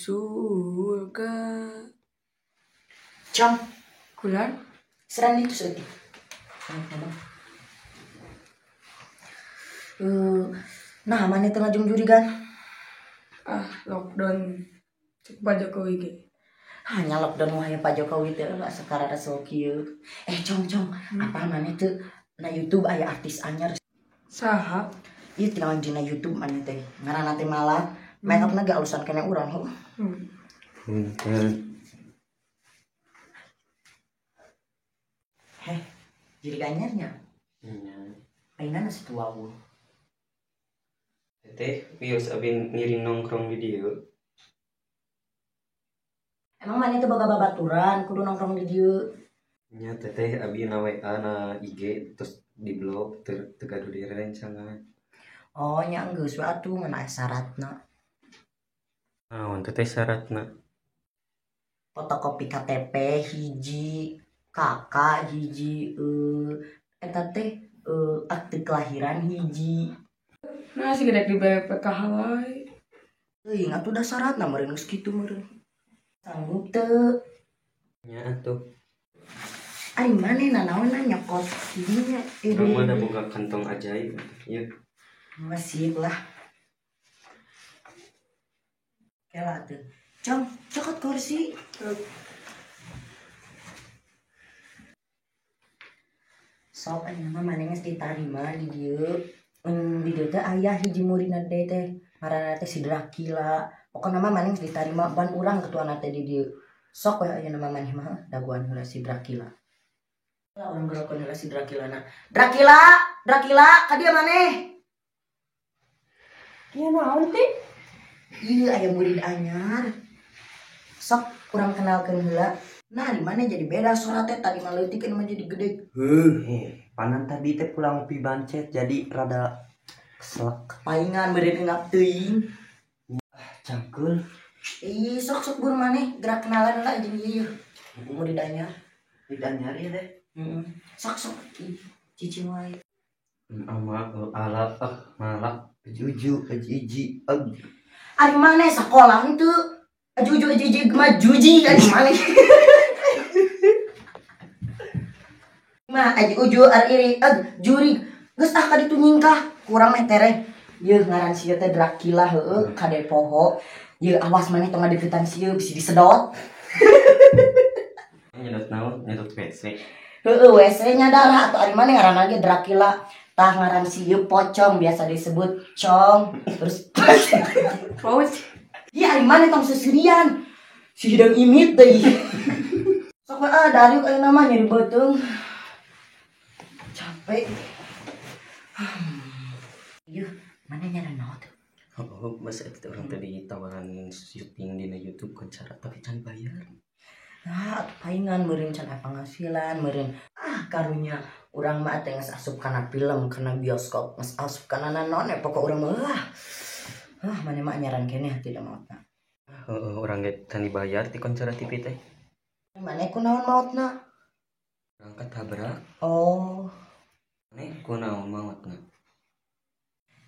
surga. Cong, Kulan? serang itu sedih. Nah, mana tengah juri kan? Lockdown. Cek Pak Jokowi ge. Hanya lockdoan wahai Pak Jokowi teh lah sekarang so kieu. Cong, apa mana tuh na YouTube aya artis anyar. Saha? Ieu tinggal dina YouTube mana teh. Ngaranna teh malah make up ge alusan kene urang. Jadi anyarnya. Ayeuna nasi tuawu. Teh, bios abin ngiring nongkrong di dieu. Emang mana itu boga babaturan kudu nongkrong di dieu. Nya teteh abin na WA na IG terus di blog teu gaduh di rencangan. Oh nya geus we atuh ngan aya syaratna. Naon teteh syaratna? Fotokopi KTP hiji, kakak hiji, eta teh akte kelahiran hiji. Nah, sih gede di BPK halai. Teuing atuh da syaratna meureun geus kitu meureun. Sanggup teu? Nya atuh. Ari manehna naon nyokot dinya. Urang mah boga kantong ajaib ieu. Masih lah. Kela tuh. Cong, cokot kursi. Sok aya mah maneh geus ditarima di dieu. Di dieu teh aya hiji muridna teh ngaranna teh si Dracula. Pokona mah maneh geus ditarima ban urang ketuana teh di dieu. Sok we aya nama maneh mah daguan heula si Dracula. Lah urang geurakeun heula si Dracula-na. Dracula, ka dieu maneh. Iya naon teh? Iya aya murid anyar. Sok urang kenalkeun heula. Nah, di mana jadi beda suara teh tadi mah leutikeun mah jadi gede. Panan tadi teh pulang ngopi bancet jadi rada keselak. Paingan beureun eungap teuing. Cangkeul. Sok buru maneh gerak kenalan heula jeung ieu. Murid anyar. Murid anyar ieu teh. Sok cicing wae. Alap malak juju iji Ari maneh sakola henteu. Juju iji mah juji ari maneh. Mah aji uju ari juri geus ka ditu nyingkah kurang meh tereh. Ieu ngaran sieu teh Dracula heueuh kade poho. Ieu awas maneh tong ngadeuketan sieu bisi disedot. nyedot naon nyedot WC. Heueuh WC nya darah atuh ari maneh ngaranna ge Dracula. Tah ngaran sieu pocong biasa disebut cong. Terus Pouch. iya ari maneh tong sesirian. Si hidang imit deui. Sok we dari ayeuna mah nyeri beuteung. Capek. Yuh, mana nyara naon tuh? Oh, masa kita orang tadi tawaran syuting di YouTube kan cara tapi can bayar. Nah, paingan meureun can penghasilan, meureun karunya urang mah teh geus asup kana film, kana bioskop, geus asup kana naon pokok urang mah. Maneh mah nyaran keneh tidak maotna. Orang ge tani bayar ti koncara TV teh. Maneh kunaon maotna? Urang katabrak. Oh. Maneh kunaon maotna?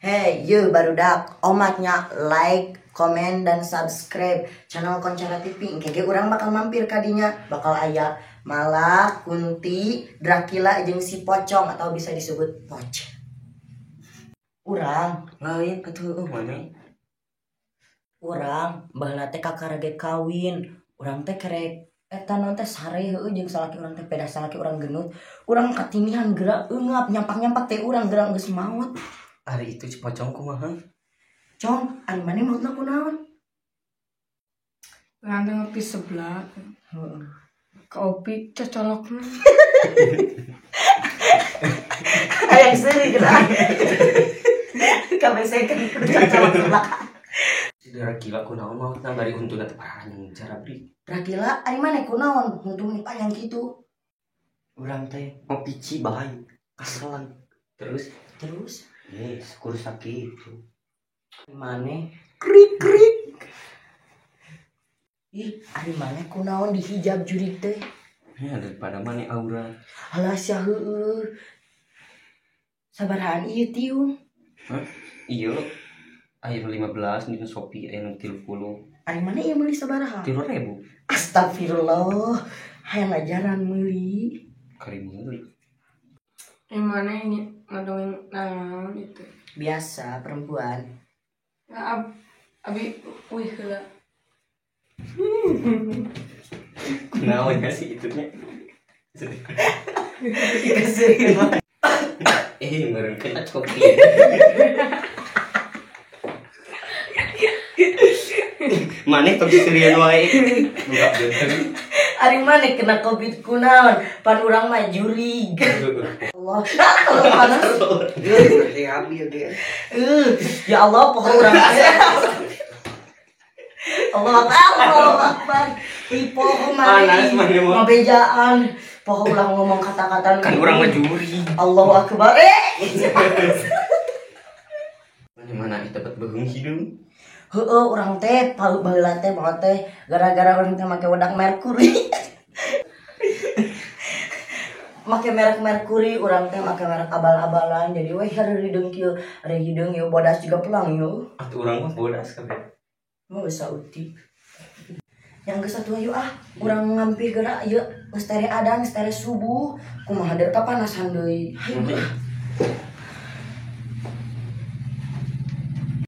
Hey, you barudak, omatnya like, komen, dan subscribe channel Koncara TV. Engke urang bakal mampir kadinya, bakal aya Malak, Kunti, Dracula, jeung si Pocong atau bisa disebut Poc. Urang Lain atuh maneh. Urang baheula teh kakarage kawin. Urang teh kerek eta naon teh sare heueuh jeung salaki urang teh peda salaki urang genut. Urang katinihan geura eungap nyampak-nyampak teh urang geura geus maot. Ari itu Pocong kumaha? Cong, ari maneh maotna kunaon? Nanti ngopi sebelah. Kopi cocolokna. Aya seuri geura. Kabesekeun kudu cocolok sebelah. Si Dracula kunaon maotna bari untuna teh panjang cara bri. Dracula ari maneh kunaon huntung panjang kitu? Urang teh ngopici bahay kaselan. Terus syukur sakit. Maneh krik. Ih, ari maneh kunaon dihijab jurig teh? Ya daripada maneh aura. Alah sia heueuh. Sabarahaan ieu tiung. Iya. Ayo 15 di Shopee ayo 30. Ari mana ieu meuli sabaraha? 3.000 Astagfirullah. Hayang ajaran meuli. kali meuli. Yang mana ini ngedongeng naon itu. Biasa perempuan. Nah, abi wih heula. Kenapa ya sih itunya? Keseriusan. Meureun kena Shopee. Maneh tong serian wae. Enggak bener. Ari mana kena covid kunaon? Pan urang mah jurig. Allah. Panas. Ya Allah poho urang. Allah Akbar. Poho Panas mana mah. ngabejaan. Poho ulang ngomong kata-kata Kan urang mah juri. Allahu Akbar. Mana dapat begung hidung. Heeh, urang teh baheula teh banget teh gara-gara urang teh make wedak Mercury. Make merek Mercury, urang teh make merek abal-abalan. Jadi weh hari hideung kieu, ari hideung ieu bodas juga pulang yeuh. Atuh urang mah bodas kabeh. Mau bisa uti. Yang geus atuh ayo urang ngampi geura ieu geus tere adang, geus tere subuh. Kumaha deu kapanasan deui. Hayu.